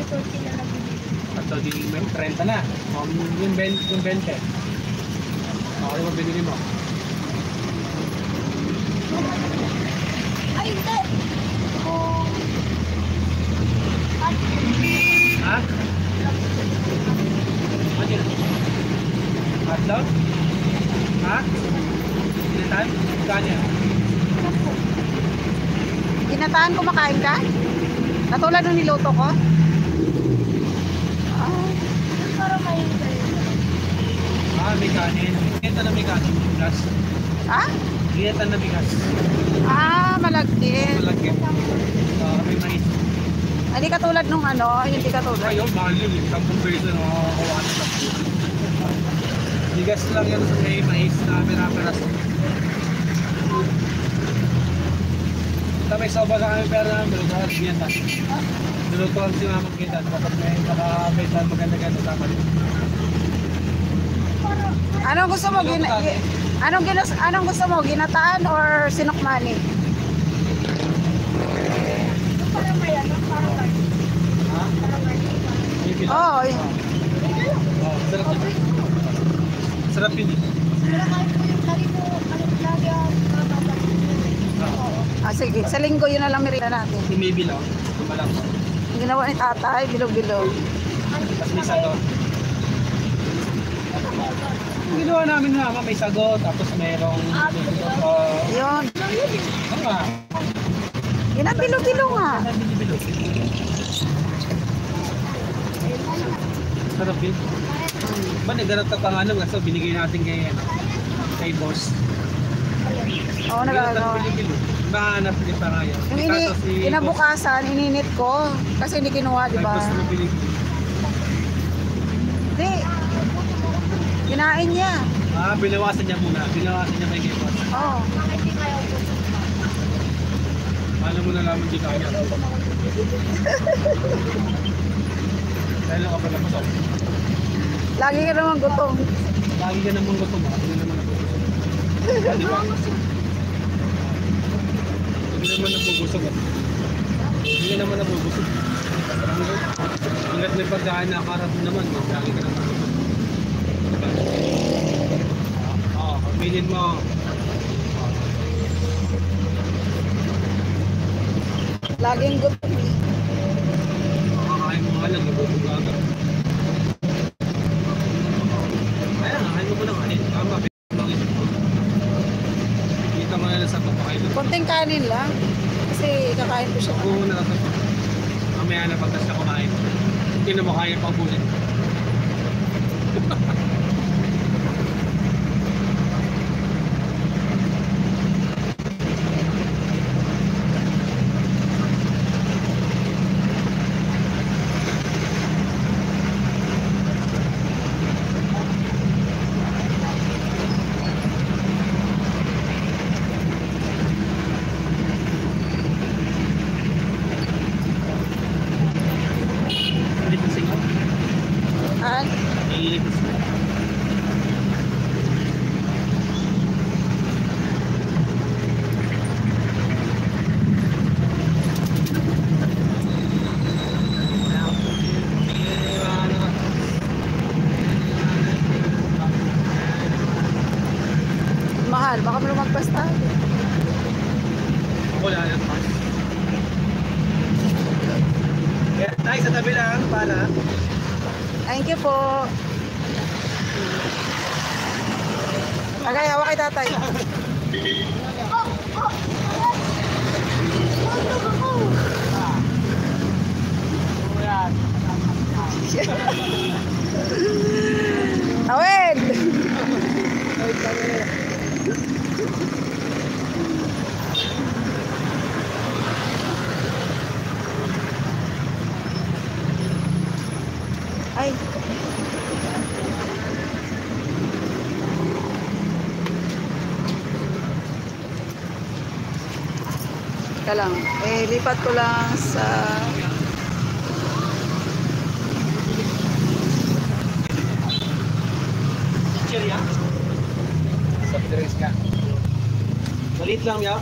At so, di may 30 na. Yung 20. Ako yung binili mo. Ay, hindi. Ha? Ano yun? Hotdog? Ha? Ginataan? Kanya? Ginataan kumakain ka? Katulad nung niluto ko? Para may May kanin. Ginatan na may kanin. Bigas. Ha? Ginatan na bigas. Malagkit. Malagkit. May mais. Hindi katulad nung hindi katulad. Ayun, mahal yun. 10 peso na makakakuha na lang. Bigas lang yan sa may mais na pera-peras. May soba na kami pera namin. Pero sa biyenta. Nilutuan si Mama Kita. Kapag may nakabenta maganda-ganda sa akin. Anong gusto mo? Anong gusto mo? Ginataan or sinukmani? parang may ano, parang may. Ha? Oo. Sarap yun. Sarap yun. Pero kahit po yung lagi po, lagi ang Sige, sa linggo yun na lang merenda natin. Si Maybe lang. Malang. Ginawa ni tatay, bilog-bilog. Tapos may sagot. Ang ginawa namin na may sagot. Tapos mayroong... Yun. Ano nga? Yun ang bilog-bilog nga. Sarap yun. Ba, nagganap ka pang ano, so binigay natin kay boss. Oo, nagagawa. Mahanap din pa ngayon. Yung kinabukasan, ininit ko. Kasi hindi kinuha, di ba? Hindi. Kinain niya. Binawasan niya muna. Binawasan niya kay boss. Oo. Paano mo nalaman di kaya? Dahil lang ka pala pasok. Lagi ka naman gutom. Lagi ka naman gutom. Hindi naman nabubusog. Di ba? Hindi naman nabubusog. Hindi ka naman nabubusog. Ingat may pagkain na karat naman. Lagi ka naman gutom. Pagpilin mo. Laging gutom. Makakain mo nga lang. Nagutom ka agad. Kaya nga, kain mo lang. Tama. Kita mo na lang sa papakain. Konting kanin lang. Kasi kakain ko siya. Oo, nakatapos. Mamaya na pagkas na kumain. Hindi na mo kaya pang bulit. Mahal, baka mo lumagpas tayo. Wala na pa. Kaya tayo sa tabi lang para. Thank you po. Agay, hawak kay tatay. Awed! Ay. Teka lang. Lipat ko lang sa... Cheeria. Soft drinks ka. Malit lang, ya.